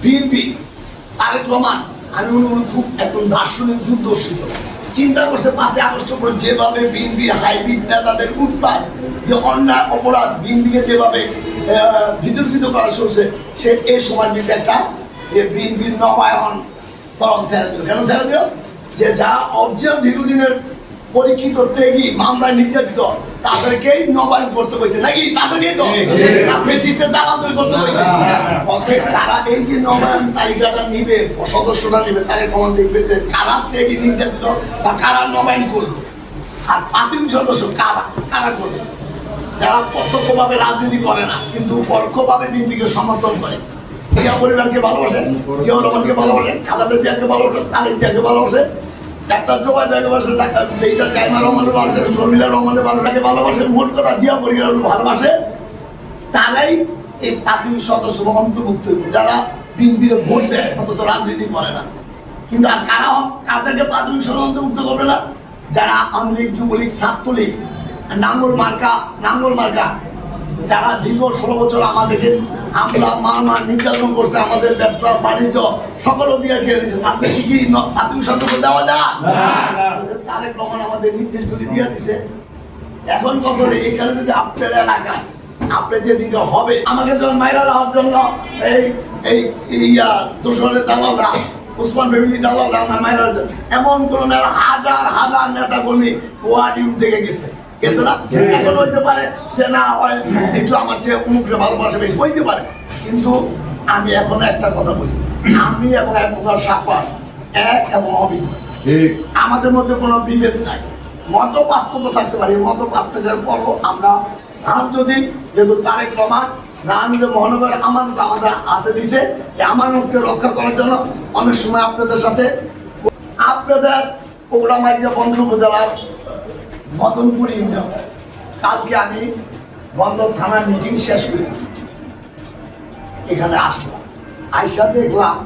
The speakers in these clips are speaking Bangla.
বিএনপি তারেক রহমান আমি মনে করি খুব একজন দার্শনিক দুর্দর্শিত চিন্তা করছে 5 আগস্ট পরে যেভাবে বিএনপির হাইব্রিড নেতাদের উৎপাদ যে অন্যায় অপরাধ বিএনপিকে যেভাবে বিতর্কিত করা চলছে সে এই সময় কিন্তু একটা বিএনপির নবায়ন ফরম ছেড়ে দিল। কেন ছেড়ে দিল? যে যারা অবজেক্ট দীর্ঘদিনের পরীক্ষিত ত্যাগী মামলায় নির্যাতিত তাদেরকেই নবায়ন করতে হয়েছে নাকি তাদেরকেই তো প্রেসিডেন্ট দালালদের করতে হয়েছে। অতএব তারা এই যে নবায়ন তালিকাটা নিবে সদস্যরা নিবে তাদের প্রমাণ দেখবে যে কারা ত্যাগী নির্যাতিত বা কারা নবায়ন করলো আর প্রাথমিক সদস্য কারা কারা করবে যারা প্রত্যক্ষভাবে রাজনীতি করে না কিন্তু পরোক্ষভাবে বিএনপিকে সমর্থন করে। জিয়া পরিবারকে ভালোবাসেন, জিয়াউর রহমানকে ভালোবাসেন, খালেদা জিয়াকে ভালোবাসেন, তারেক জিয়াকে ভালোবাসেন, ডাক্তার জোবাইদাকে ভালোবাসেন, ডাক্তার মিস্টার জাইমা রহমানের ভালোবাসেন, শর্মিলা রহমানের ভালোবাসে ভালোবাসেন, মোট কথা জিয়া পরিবারের ভালোবাসে তারাই এই প্রাথমিক সদস্য অন্তর্ভুক্ত যারা বিএনপির ভোট দেয় অথচ রাজনীতি করে না। কিন্তু আর কারা কাদেরকে প্রাথমিক সদস্য অন্তর্ভুক্ত করবে না? যারা আওয়ামী লীগ, যুবলীগ, ছাত্রলীগ, নাঙ্গল মার্কা যারা দীর্ঘ 16 বছর আমাদেরকে হামলা মারমার নির্যাতন করছে, আমাদের ব্যবসা বাণিজ্য সকল অধিকার কেড়ে নিয়েছে, তাদের কি প্রাথমিক সদস্য দেওয়া যায়? তারেক রহমান আমাদের নির্দেশগুলি দিয়ে দিছে। এখন কত এখানে যদি আপনার এলাকায় আপনি যেদিকে হবে আমাকে যখন মাইরা হওয়ার জন্য দোসরের দালালরা উসমান ফ্যামিলি দালালরা আমার মাইরা এমন কোন হাজার হাজার নেতা কর্মী ওয়ার্ডিউম থেকে গেছে না? এখন হইতে পারে যে না একটু আমার চেয়ে অমুকরে ভালোবাসে বেশি হইতে পারে, কিন্তু আমি এখন একটা কথা বলি, আমি এবং এক প্রকার সাপার এক এবং অভিন্ন, আমাদের মধ্যে কোনো বিভেদ নাই। মত পার্থক্য থাকতে পারে, মত পার্থক্যের পরও আমরা যদি যেহেতু তারেক রহমান রাজনীতি মহানগর আমানত আমাদের হাতে দিছে যে আমানতকে রক্ষা করার জন্য অনেক সময় আপনাদের সাথে আপনাদের প্রোগ্রাম আজকে বন্দর উপজেলার মদনপুর ইউনিয়ন কালকে আমি বন্দর থানার মিটিং শেষ করি এখানে আসলাম, আইসা দেখলাম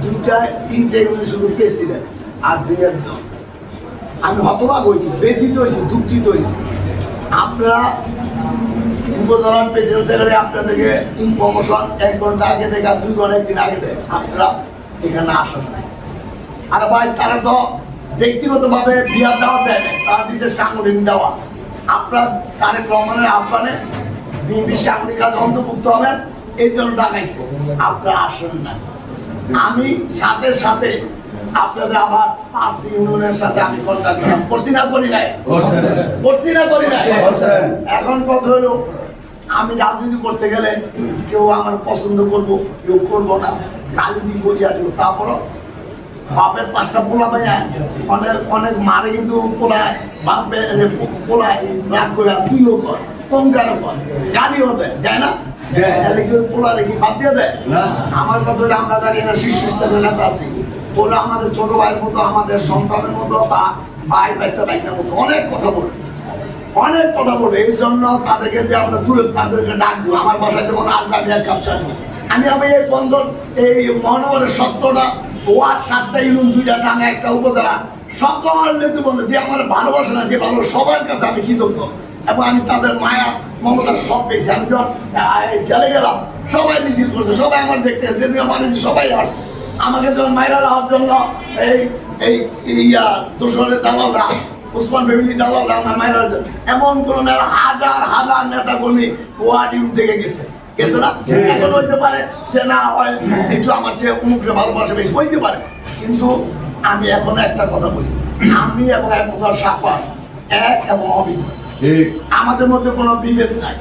2-3টে শুধু প্রেসিডেন্ট আর 2 জন। আমি হতবাক হয়েছি, ব্যথিত হয়েছি, দুঃখিত হয়েছি। আপনারা উপজেলার প্রেসিডেন্ট সেক্রেটারি আপনাদেরকে ইনফরমেশন 1 ঘন্টা আগে দেয় আর 2 ঘন্টা একদিন আগে দেয়, আপনারা এখানে আসেন নাই। আর ভাই তারা তো ব্যক্তিগতভাবে বিয়ার দাওয়া দেয় না, তারা দিচ্ছে সাংগঠনিক দেওয়া। আপনার তারেক রহমানের আহ্বানে বিএনপি সাংগঠনিক কাজে অন্তর্ভুক্ত হবেন এই জন্য ডাকাইছে, আপনারা আসেন না। আমি সাথে সাথে আপনাদের আবার 5 ইউনিয়নের সাথে আমি কন্ট্যাক্ট করছি না করি নাই? এখন কথা হলো আমি রাজনীতি করতে গেলে কেউ আমার পছন্দ করবো, কেউ করবো না, গালি দিয়ে বলিয়া দিব। তারপরও বাপের 5টা পোলা ভাইয়া অনেক মারে কিন্তু পোলায় বাপে পোলায় রাগ করে তুইও কর তঙ্কারও কর গালিও দেয় না? তাহলে কেউ পোলা রেখে বাদ দিয়ে দেয়? আমার কথা হলে আমরা দাঁড়িয়ে না শীর্ষস্থানের নেতা আছি, ওরা আমাদের ছোট ভাইয়ের মতো, আমাদের সন্তানের মতো বা ভাই বাইসা বাইকের মতো অনেক কথা বলবে। এই জন্য তাদেরকে যে আমরা দূরে তাদেরকে ডাক দিব, আমার বাসায় যখন আসবে আমি 1 কাপ চা দিব। আমি এই বন্দর এই মহানগরের 17টা ওয়ার্ড, 7টা ইউনিয়ন, 2টা থানা, 1টা উপজেলা সকল নেতৃবৃন্দ যে আমার ভালোবাসে না, যে ভালো সবার কাছে আমি কৃতজ্ঞ এবং আমি তাদের মায়া মমতার সব পেয়েছি। আমি যখন চলে গেলাম সবাই মিছিল করছে, সবাই আমার দেখতে যেদিকে মানুষ সবাই আসছে। আমাকে যখন মাইরা হওয়ার জন্য দোসরের দালালরা উসমান ফ্যামিলি দালালরা আমার মাইরা এমন কোন হাজার হাজার নেতা কর্মী ওয়ার্ডিউম থেকে গেছে না? এখন হইতে পারে যে না একটু আমার চেয়ে অমুকরে ভালোবাসে বেশি হইতে পারে, কিন্তু আমি এখন একটা কথা বলি, আমি এবং এক প্রকার সাপার এক এবং অভিন্ন, আমাদের মধ্যে কোনো বিভেদ নাই।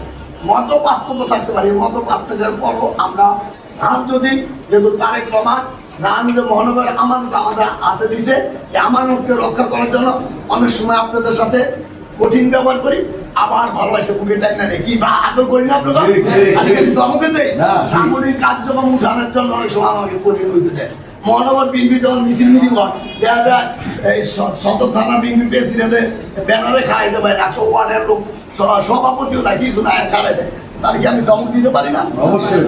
মত পার্থক্য থাকতে পারে, মত পার্থক্যের পরও আমরা যদি যেহেতু তারেক রহমান রাজনীতি মহানগর আমানত আমাদের হাতে দিছে যে আমানতকে রক্ষা করার জন্য অনেক সময় আপনাদের সাথে কঠিন ব্যবহার করি, আবার ভালোবাসে বুকে টাইম না কি বা আদর করি না আপনারা? কিন্তু আমাকে দেয় সামরিক কার্যক্রম উঠানোর জন্য অনেক সময় আমাকে কঠিন হইতে দেয়। মহানগর বিএনপি যখন মিছিল মিটিং হয় দেখা যায় এই 17 থানা বিএনপি প্রেসিডেন্টের ব্যানারে খাওয়াইতে পারে না, একটা ওয়ার্ডের লোক সভাপতিও না কিছু না খাওয়াই দেয়, তাহলে কি আমি দমক দিতে পারি না? অবশ্যই।